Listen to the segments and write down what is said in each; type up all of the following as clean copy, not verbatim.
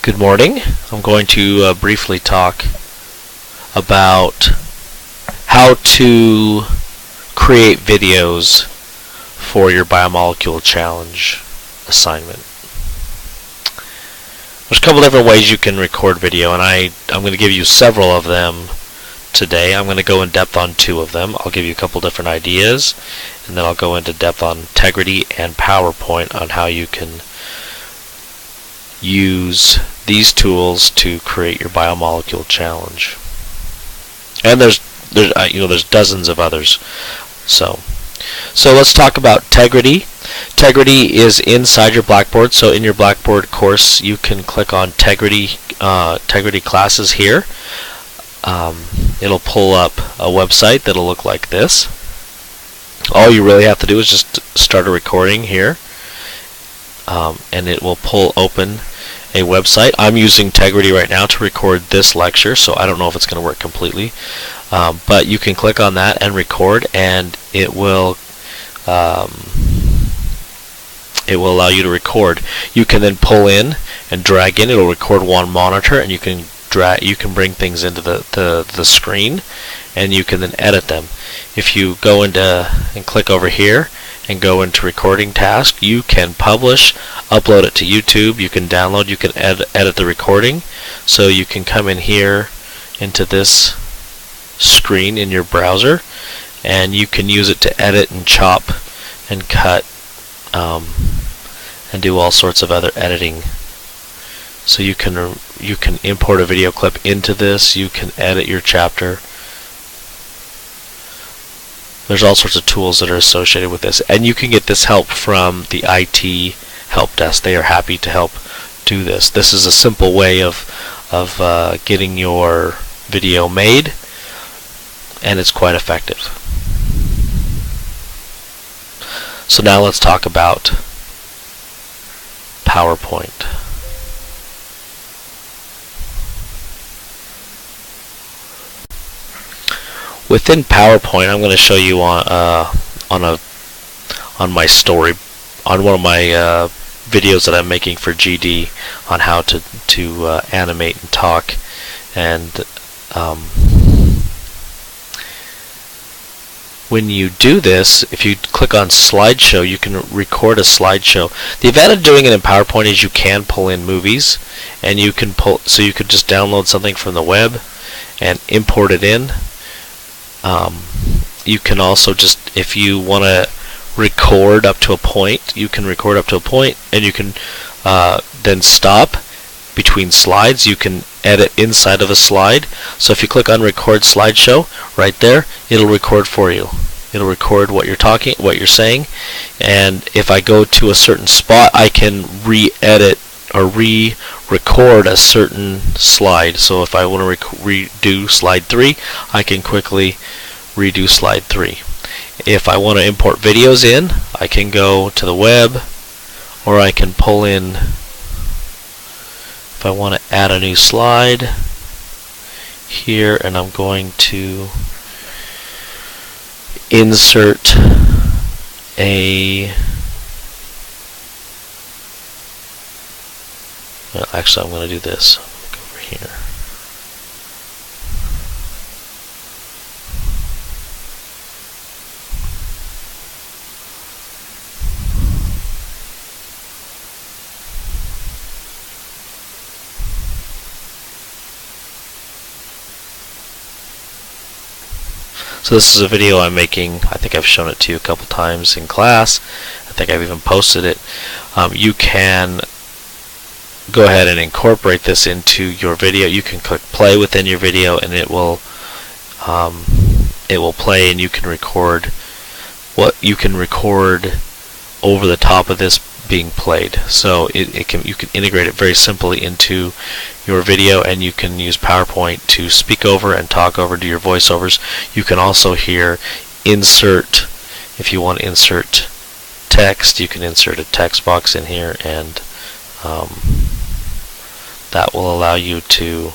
Good morning. I'm going to briefly talk about how to create videos for your biomolecule challenge assignment. There's a couple different ways you can record video, and I'm going to give you several of them today. I'm going to go in depth on two of them. I'll give you a couple different ideas, and then I'll go into depth on Tegrity and PowerPoint on how you can use these tools to create your biomolecule challenge. And there's dozens of others. So let's talk about Tegrity. Tegrity is inside your Blackboard. So in your Blackboard course, you can click on Tegrity classes here. It'll pull up a website that'll look like this. All you really have to do is just start a recording here, and it will pull open a website. I'm using Tegrity right now to record this lecture, so I don't know if it's going to work completely, but you can click on that and record, and it will allow you to record. You can then pull in and drag in. It'll record one monitor, and you can bring things into the screen, and you can then edit them. If you go into and click over here and go into recording task, you can publish, upload it to YouTube, you can download, you can edit the recording. So you can come in here into this screen in your browser, and you can use it to edit and chop and cut and do all sorts of other editing. So you can import a video clip into this, you can edit your chapter. There's all sorts of tools that are associated with this, and you can get this help from the IT help desk. They are happy to help do this. This is a simple way of getting your video made, and it's quite effective. So now let's talk about PowerPoint. Within PowerPoint, I'm going to show you on my story, on one of my videos that I'm making for GD, on how to animate and talk. And when you do this, if you click on slideshow, you can record a slideshow. The advantage of doing it in PowerPoint is you can pull in movies, and you can so you could just download something from the web and import it in. You can also just, if you want to record up to a point, you can record up to a point, and you can then stop between slides. You can edit inside of a slide. So if you click on record slideshow, right there, it'll record for you. It'll record what you're saying, and if I go to a certain spot, I can re-edit or re-record a certain slide. So if I want to redo slide 3, I can quickly redo slide 3. If I want to import videos in, I can go to the web, or I can pull in, if I want to add a new slide here, and I'm going to insert a, well, actually I'm going to do this. Go over here. So this is a video I'm making. I think I've shown it to you a couple times in class. I think I've even posted it. You can go ahead and incorporate this into your video. You can click play within your video, and it will play, and you can record over the top of this being played. So you can integrate it very simply into your video, and you can use PowerPoint to speak over and talk over, do your voiceovers. You can also here insert, if you want to insert text, you can insert a text box in here, and that will allow you to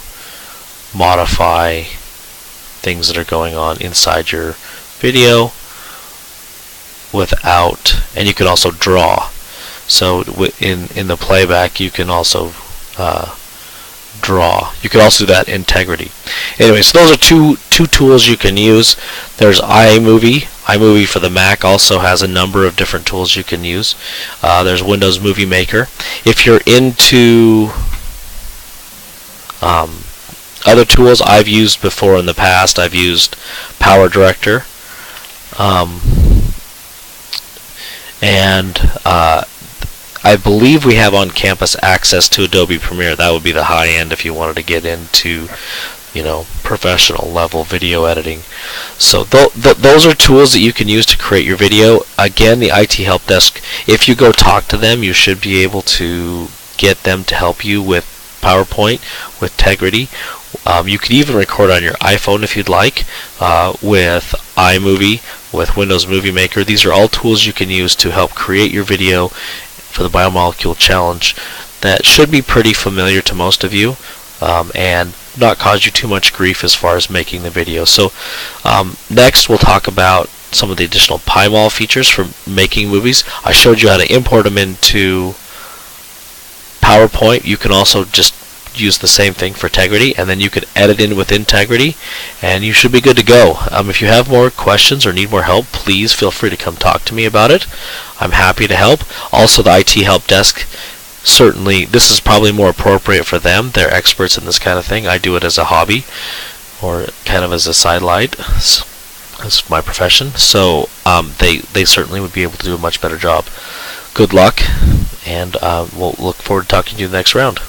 modify things that are going on inside your video without, and you can also draw. So in the playback, you can also Draw. You can also do that in Integrity. Anyway, so those are two tools you can use. There's iMovie. iMovie for the Mac also has a number of different tools you can use. There's Windows Movie Maker. If you're into other tools I've used before in the past, I've used Power Director, and I believe we have on campus access to Adobe Premiere. That would be the high end if you wanted to get into, professional level video editing. So those are tools that you can use to create your video. Again, the IT Help Desk, if you go talk to them, you should be able to get them to help you with PowerPoint, with Tegrity. You could even record on your iPhone if you'd like, with iMovie, with Windows Movie Maker. These are all tools you can use to help create your video for the Biomolecule Challenge that should be pretty familiar to most of you, and not cause you too much grief as far as making the video. So next we'll talk about some of the additional PyMol features for making movies. I showed you how to import them into PowerPoint. You can also just use the same thing for Tegrity, and then you could edit in with Integrity, and you should be good to go. If you have more questions or need more help, please feel free to come talk to me about it. I'm happy to help. Also, the IT Help Desk, certainly this is probably more appropriate for them. They're experts in this kind of thing. I do it as a hobby or kind of as a sidelight. That's my profession. So they certainly would be able to do a much better job. Good luck, and we'll look forward to talking to you the next round.